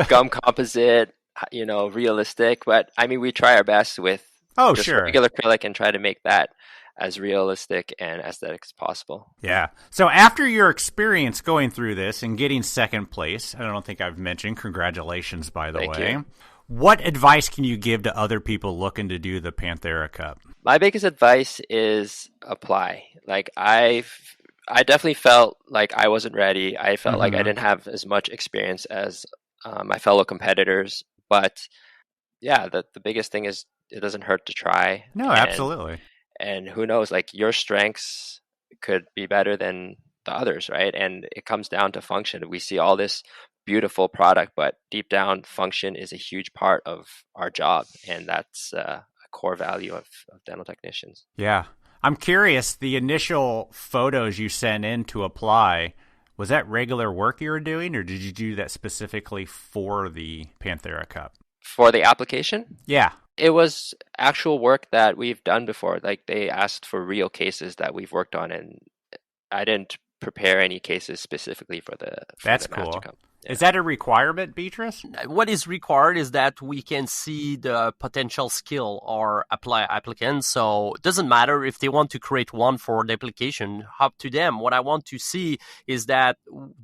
gum composite, realistic, but we try our best with regular acrylic and try to make that as realistic and aesthetic as possible. Yeah. So after your experience going through this and getting second place, I don't think I've mentioned, congratulations, by the way. Thank you. What advice can you give to other people looking to do the Panthera Cup? My biggest advice is apply. I definitely felt like I wasn't ready. I felt like I didn't have as much experience as my fellow competitors. But yeah, the biggest thing is it doesn't hurt to try. No, absolutely. And who knows, your strengths could be better than the others, right? And it comes down to function. We see all this beautiful product, but deep down, function is a huge part of our job. And that's a core value of dental technicians. Yeah. I'm curious, the initial photos you sent in to apply, was that regular work you were doing, or did you do that specifically for the Panthera Cup? For the application? Yeah. It was actual work that we've done before. They asked for real cases that we've worked on, and I didn't prepare any cases specifically for the That's Master cool. Cup. Is that a requirement, Beatrice? What is required is that we can see the potential skill or applicants. So it doesn't matter if they want to create one for the application, up to them. What I want to see is that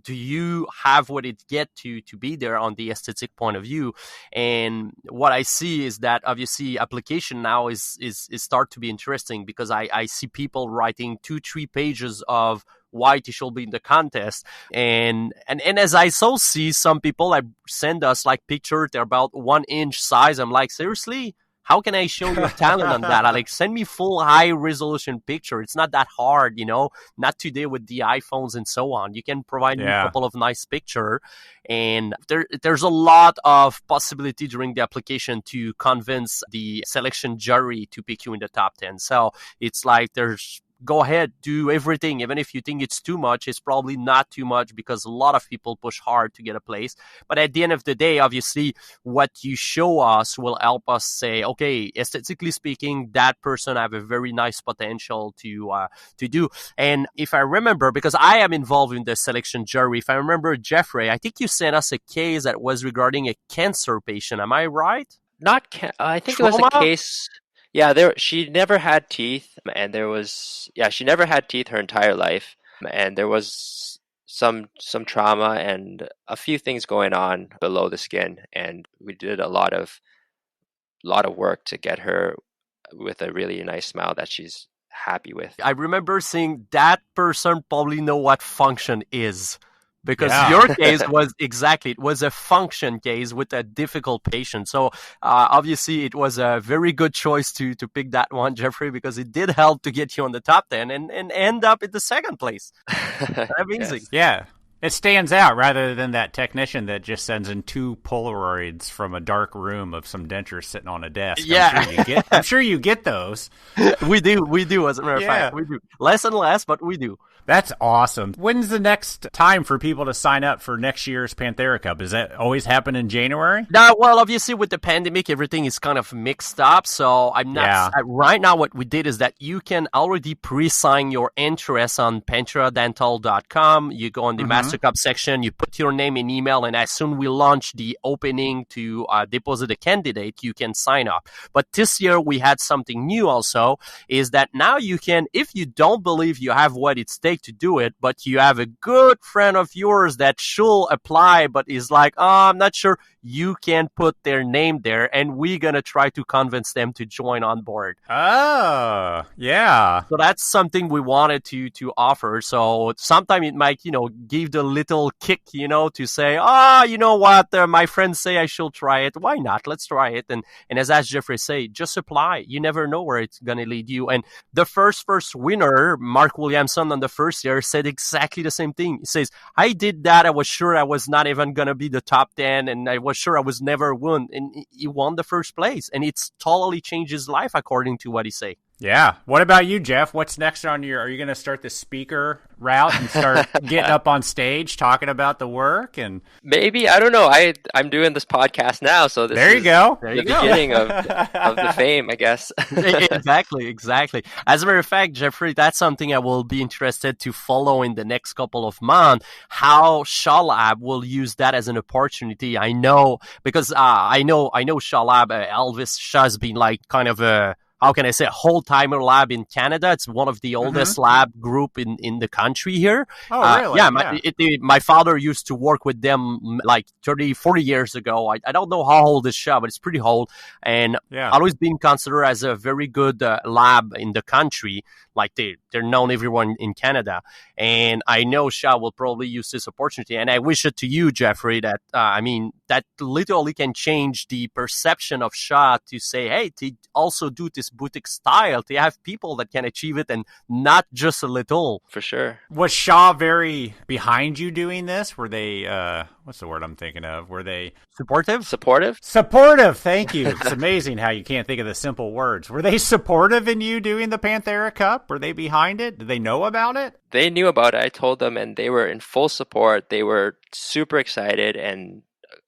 do you have what it get to be there on the aesthetic point of view? And what I see is that obviously application now is start to be interesting, because I see people writing 2-3 pages of why it should be in the contest. And as I so see some people like send us like pictures, they're about 1 inch size. I'm like, seriously? How can I show your talent on that? I like, send me full high resolution picture. It's not that hard, not today with the iPhones and so on. You can provide me a couple of nice picture, and there's a lot of possibility during the application to convince the selection jury to pick you in the top 10. So it's like go ahead, do everything. Even if you think it's too much, it's probably not too much, because a lot of people push hard to get a place. But at the end of the day, obviously, what you show us will help us say, okay, aesthetically speaking, that person have a very nice potential to do. And if I remember, because I am involved in the selection jury, if I remember, Jeffrey, I think you sent us a case that was regarding a cancer patient. Am I right? I think Trauma? It was a case. Yeah, she never had teeth, and she never had teeth her entire life, and there was some trauma and a few things going on below the skin, and we did a lot of work to get her with a really nice smile that she's happy with. I remember seeing that person probably know what function is. Because your case it was a function case with a difficult patient. So obviously it was a very good choice to pick that one, Jeffrey, because it did help to get you on the top 10 and end up in the second place. Amazing. Yes. Yeah. It stands out rather than that technician that just sends in 2 Polaroids from a dark room of some dentures sitting on a desk. Yeah. I'm sure you get those. We do, as a matter of fact. We do. Less and less, but we do. That's awesome. When's the next time for people to sign up for next year's Panthera Cup? Does that always happen in January? No, well, obviously with the pandemic, everything is kind of mixed up. So I'm not right now. What we did is that you can already pre-sign your interest on pantheradental.com. You go on the Master Cup section, you put your name and email, and as soon we launch the opening to deposit a candidate, you can sign up. But this year we had something new also, is that now you can, if you don't believe you have what it takes to do it, but you have a good friend of yours that should apply but is like, I'm not sure, you can put their name there, and we're going to try to convince them to join on board. Oh, yeah. So that's something we wanted to offer. So sometimes it might, give the little kick, to say, you know what, my friends say I should try it. Why not? Let's try it. And as Jeffrey say, just apply. You never know where it's going to lead you. And the first winner, Mark Williamson, on the first year said exactly the same thing. He says, I did that. I was sure I was not even going to be the top 10, and I was sure I was never won. And he won the first place. And it's totally changed his life, according to what he say. Yeah. What about you, Jeff? What's next on are you going to start the speaker route and start getting up on stage talking about the work? And maybe, I don't know. I'm doing this podcast now, so there you go. The beginning of the fame, I guess. Exactly. As a matter of fact, Jeffrey, that's something I will be interested to follow in the next couple of months, how Shaw Lab will use that as an opportunity. I know, because I know Shaw Lab, Elvis Shaw has been like kind of a, how can I say, a whole-timer lab in Canada. It's one of the oldest lab group in the country here. Oh, really? My father used to work with them like 30, 40 years ago. I don't know how old this shop, but it's pretty old. And always been considered as a very good lab in the country. Like they're known everyone in Canada. And I know Shaw will probably use this opportunity. And I wish it to you, Jeffrey, that, that literally can change the perception of Shaw to say, hey, to also do this boutique style, to have people that can achieve it and not just a little. For sure. Was Shaw very behind you doing this? Were they, what's the word I'm thinking of? Were they supportive? Supportive. Thank you. It's amazing how you can't think of the simple words. Were they supportive in you doing the Panthera Cup? Were they behind it? Did they know about it? They knew about it. I told them, and they were in full support. They were super excited and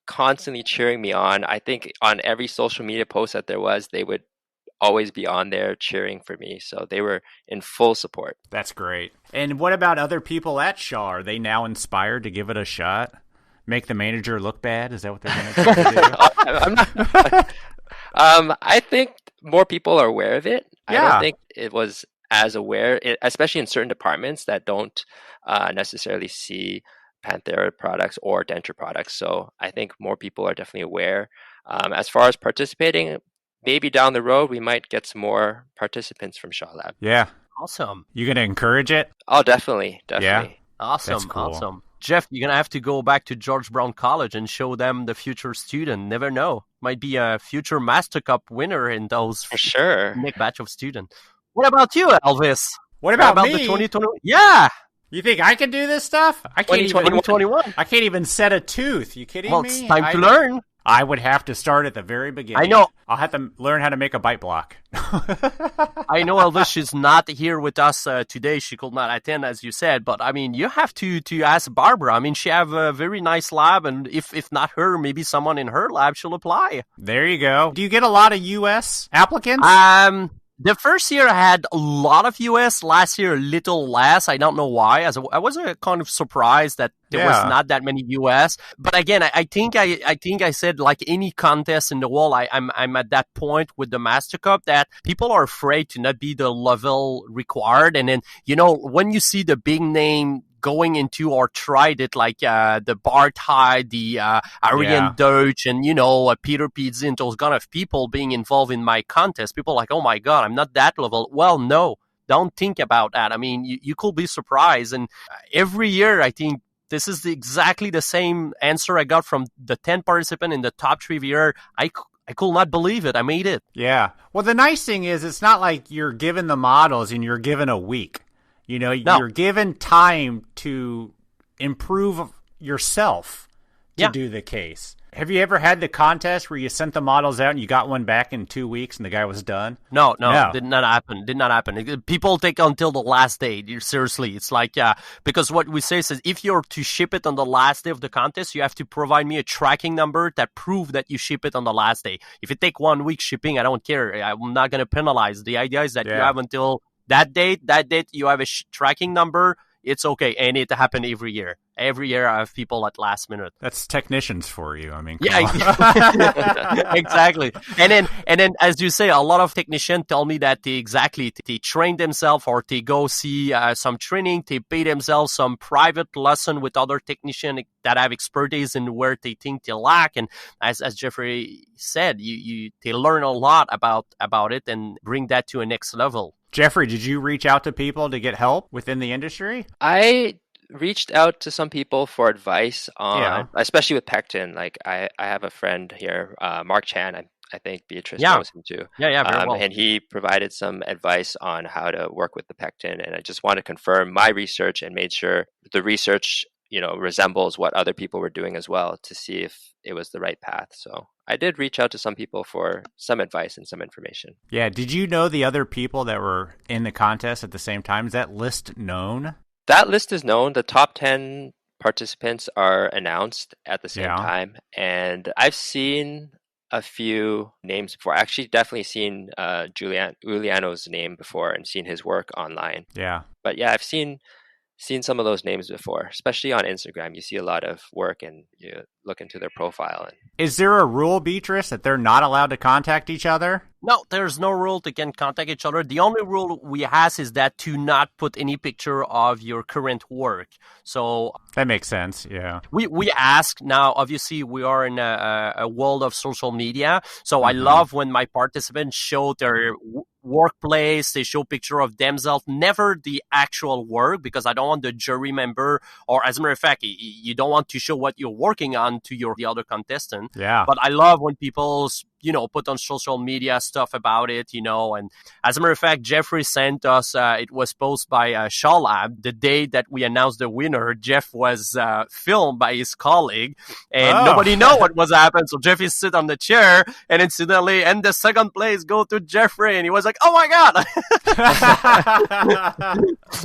constantly cheering me on. I think on every social media post that there was, they would always be on there cheering for me. So they were in full support. That's great. And what about other people at Shaw? Are they now inspired to give it a shot? Make the manager look bad? Is that what they're going to try to do? I'm not. I think more people are aware of it. I don't think it was as aware, especially in certain departments that don't necessarily see Panthera products or denture products. So I think more people are definitely aware. As far as participating, maybe down the road we might get some more participants from Shaw Lab. Yeah. Awesome. You going to encourage it? Oh, definitely. Yeah. Awesome. That's cool. Awesome. Jeff, you're going to have to go back to George Brown College and show them the future student. Never know. Might be a future Master Cup winner in those For sure. next batch of students. What about you, Elvis? What about me? The 2021? Yeah. You think I can do this stuff? I can't even 2021. I can't even set a tooth. You kidding me? Well, it's time to learn. I would have to start at the very beginning. I know. I'll have to learn how to make a bite block. I know Elvis is not here with us today. She could not attend, as you said. But, I mean, you have to ask Barbara. I mean, she have a very nice lab. And if not her, maybe someone in her lab, she'll apply. There you go. Do you get a lot of U.S. applicants? The first year I had a lot of US. Last year, a little less. I don't know why. I was kind of surprised that there was not that many US. But again, I think I said, like any contest in the world, I'm at that point with the Master Cup that people are afraid to not be the level required. And then, when you see the big name going into or tried it, like the Bart Hyde, the Ariane Deutsch, and Peter Pizzin, those kind of people being involved in my contest, people are like, oh my God, I'm not that level. Well, no, don't think about that. I mean, you could be surprised. And every year, I think this is exactly the same answer I got from the 10 participants in the top 3 year. I could not believe it. I made it. Yeah. Well, the nice thing is it's not like you're given the models and you're given a week. You're given time to improve yourself to do the case. Have you ever had the contest where you sent the models out and you got one back in 2 weeks and the guy was done? No. Did not happen. People take until the last day. Seriously. It's like, because what we say is if you're to ship it on the last day of the contest, you have to provide me a tracking number that prove that you ship it on the last day. If it take 1 week shipping, I don't care. I'm not going to penalize. The idea is that you have until that date, you have a tracking number, it's okay. And it happened every year. Every year I have people at last minute. That's technicians for you. I mean, exactly. And then, as you say, a lot of technicians tell me that they train themselves or they go see some training, they pay themselves some private lesson with other technicians that have expertise in where they think they lack. And as Jeffrey said, they learn a lot about it and bring that to a next level. Jeffrey, did you reach out to people to get help within the industry? I reached out to some people for advice on, especially with pectin. Like I have a friend here, Mark Chan. I think Beatrice knows him too. Yeah, very well. And he provided some advice on how to work with the pectin. And I just want to confirm my research and made sure the research, resembles what other people were doing as well to see if it was the right path. So I did reach out to some people for some advice and some information. Yeah. Did you know the other people that were in the contest at the same time? Is that list known? That list is known. The top 10 participants are announced at the same time. And I've seen a few names before. Actually, definitely seen Giuliano's name before and seen his work online. Yeah. But yeah, I've seen some of those names before, especially on Instagram. You see a lot of work and you look into their profile. Is there a rule, Beatrice, that they're not allowed to contact each other? No, there's no rule they can contact each other. The only rule we have is that to not put any picture of your current work. So that makes sense. Yeah. We ask now, obviously we are in a world of social media. So I love when my participants show their workplace, they show picture of themselves, never the actual work, because I don't want the jury member, or as a matter of fact, you don't want to show what you're working on to the other contestant. Yeah. But I love when people put on social media stuff about it, and as a matter of fact, Jeffrey sent us, it was posted by Shaw Lab, the day that we announced the winner. Jeff was filmed by his colleague, and nobody know what was happening. So Jeffrey sit on the chair, and incidentally, and the second place go to Jeffrey, and he was like, oh my God.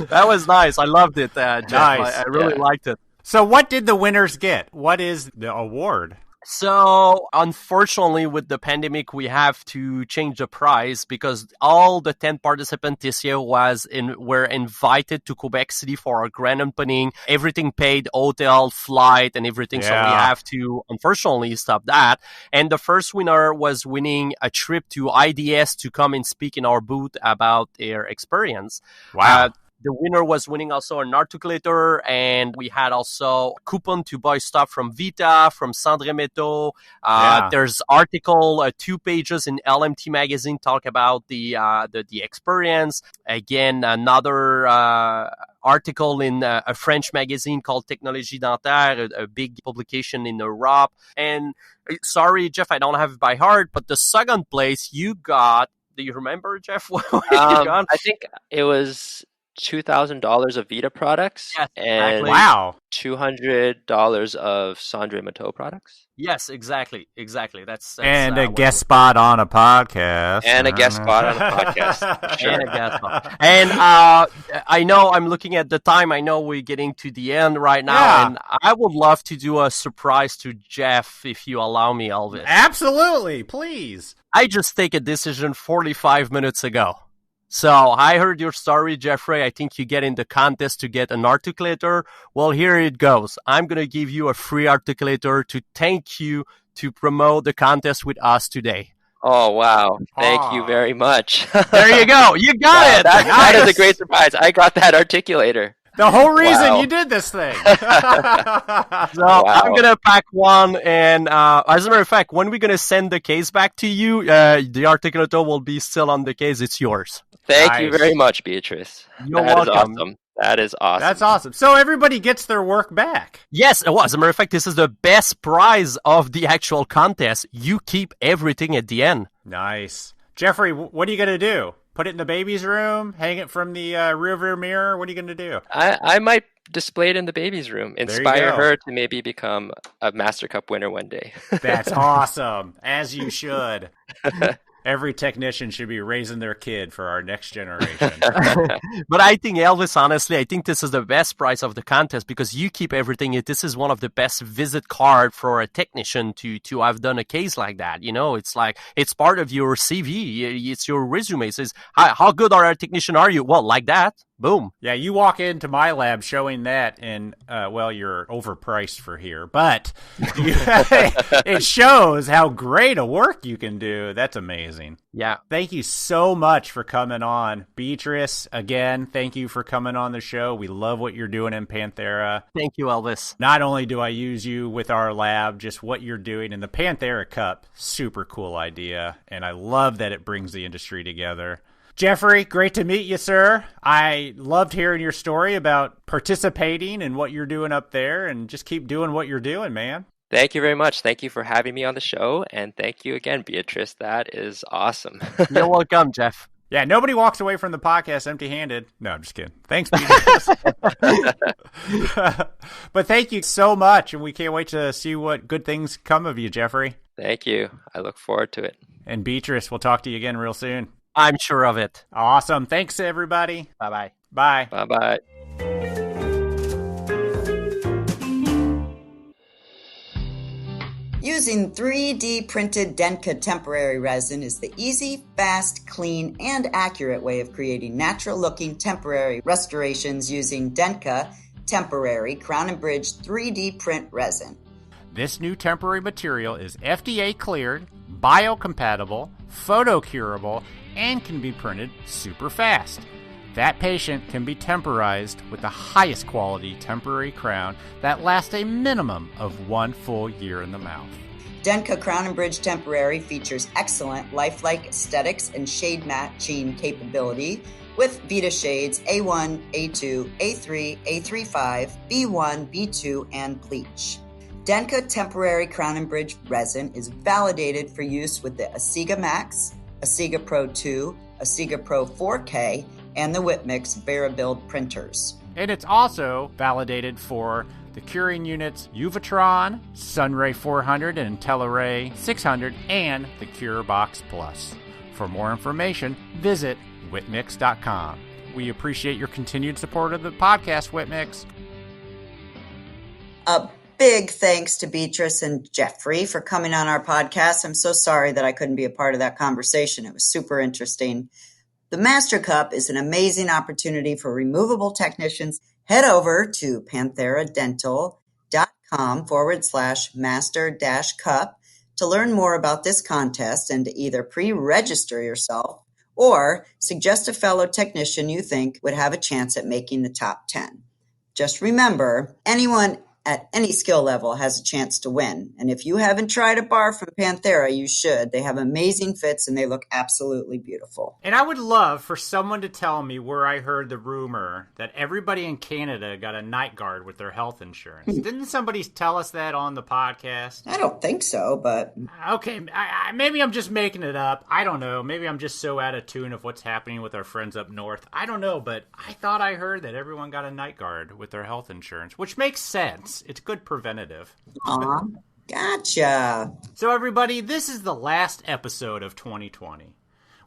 That was nice. I loved it, Jeff. Nice. I really liked it. So what did the winners get? What is the award? So, unfortunately, with the pandemic, we have to change the price because all the 10 participants this year were invited to Quebec City for our grand opening. Everything paid, hotel, flight, and everything. Yeah. So we have to, unfortunately, stop that. And the first winner was winning a trip to IDS to come and speak in our booth about their experience. Wow. The winner was winning also an articulator, and we had also a coupon to buy stuff from Vita, from Sandre Meto. There's article, 2 pages in LMT magazine talk about the experience. Again, another article in a French magazine called Technologie Dentaire, a big publication in Europe. And sorry, Jeff, I don't have it by heart, but the second place you got, do you remember, Jeff? What you got? I think it was $2,000 of Vita products, yes, and wow, $200 of Sandre Meto products. Yes, exactly. That's and a guest spot on a podcast. And a guest spot on a podcast. Sure. And a guest spot. And I know I'm looking at the time. I know we're getting to the end right now, and I would love to do a surprise to Jeff if you allow me, Elvis. Absolutely, please. I just take a decision 45 minutes ago. So I heard your story, Jeffrey. I think you get in the contest to get an articulator. Well, here it goes. I'm going to give you a free articulator to thank you to promote the contest with us today. Oh, wow. Thank you very much. There you go. You got it. That is a great surprise. I got that articulator. The whole reason you did this thing. I'm going to pack one. And as a matter of fact, when we're going to send the case back to you, the articulator will be still on the case. It's yours. Thank you very much, Beatrice. You're welcome. Awesome. That is awesome. That's awesome. So everybody gets their work back. Yes, well, as a matter of fact, this is the best prize of the actual contest. You keep everything at the end. Nice. Jeffrey, what are you going to do? Put it in the baby's room? Hang it from the rearview mirror? What are you going to do? I might display it in the baby's room. Inspire her to maybe become a Master Cup winner one day. That's awesome. As you should. Every technician should be raising their kid for our next generation. But I think, Elvis, honestly, I think this is the best prize of the contest because you keep everything. This is one of the best visit card for a technician to have done a case like that. You know, it's like, it's part of your CV. It's your resume. It says, how good are a technician are you? Well, like that. Boom. Yeah, you walk into my lab showing that, and, well, you're overpriced for here. But it shows how great a work you can do. That's amazing. Yeah. Thank you so much for coming on. Beatrice, again, thank you for coming on the show. We love what you're doing in Panthera. Thank you, Elvis. Not only do I use you with our lab, just what you're doing in the Panthera Cup, super cool idea. And I love that it brings the industry together. Jeffrey, great to meet you, sir. I loved hearing your story about participating and what you're doing up there, and just keep doing what you're doing, man. Thank you very much. Thank you for having me on the show, and thank you again, Beatrice. That is awesome. You're welcome, Jeff. Yeah, nobody walks away from the podcast empty-handed. No, I'm just kidding. Thanks, Beatrice. But thank you so much, and we can't wait to see what good things come of you, Jeffrey. Thank you. I look forward to it. And Beatrice, we'll talk to you again real soon. I'm sure of it. Awesome. Thanks, everybody. Bye-bye. Bye. Bye-bye. Using 3D printed Dentca Temporary resin is the easy, fast, clean, and accurate way of creating natural-looking temporary restorations using Dentca Temporary Crown and Bridge 3D print resin. This new temporary material is FDA cleared, biocompatible, photocurable, and can be printed super fast. That patient can be temporized with the highest quality temporary crown that lasts a minimum of 1 full year in the mouth. Dentca Crown and Bridge Temporary features excellent lifelike aesthetics and shade matching capability with Vita shades A1, A2, A3, A35, B1, B2, and Bleach. Dentca Temporary Crown and Bridge resin is validated for use with the Asiga Max, Asiga Pro 2, Asiga Pro 4K, and the Whitmix VariBuild printers. And it's also validated for the curing units Uvatron, Sunray 400, and IntelliRay 600, and the CureBox Plus. For more information, visit Whitmix.com. We appreciate your continued support of the podcast, Whitmix. big thanks to Beatrice and Jeffrey for coming on our podcast. I'm so sorry that I couldn't be a part of that conversation. It was super interesting. The Master Cup is an amazing opportunity for removable technicians. Head over to pantheradental.com/master-cup to learn more about this contest and to either pre-register yourself or suggest a fellow technician you think would have a chance at making the top 10. Just remember, anyone at any skill level has a chance to win. And if you haven't tried a bar from Panthera, you should. They have amazing fits and they look absolutely beautiful. And I would love for someone to tell me where I heard the rumor that everybody in Canada got a night guard with their health insurance. Didn't somebody tell us that on the podcast? I don't think so, but... Okay, maybe I'm just making it up. I don't know. Maybe I'm just so out of tune of what's happening with our friends up north. I don't know, but I thought I heard that everyone got a night guard with their health insurance, which makes sense. It's good preventative. Aw, gotcha. So everybody, this is the last episode of 2020.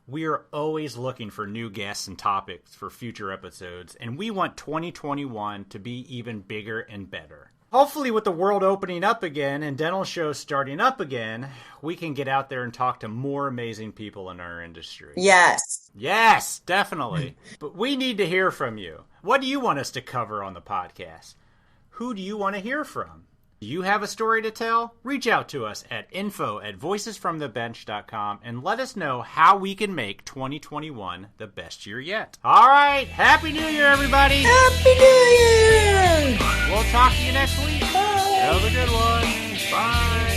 We are always looking for new guests and topics for future episodes, and we want 2021 to be even bigger and better. Hopefully with the world opening up again and dental shows starting up again, we can get out there and talk to more amazing people in our industry. Yes. Yes, definitely. But we need to hear from you. What do you want us to cover on the podcast? Who do you want to hear from? Do you have a story to tell? Reach out to us at info@voicesfromthebench.com and let us know how we can make 2021 the best year yet. All right. Happy New Year, everybody. Happy New Year! We'll talk to you next week. Bye. Have a good one. Bye.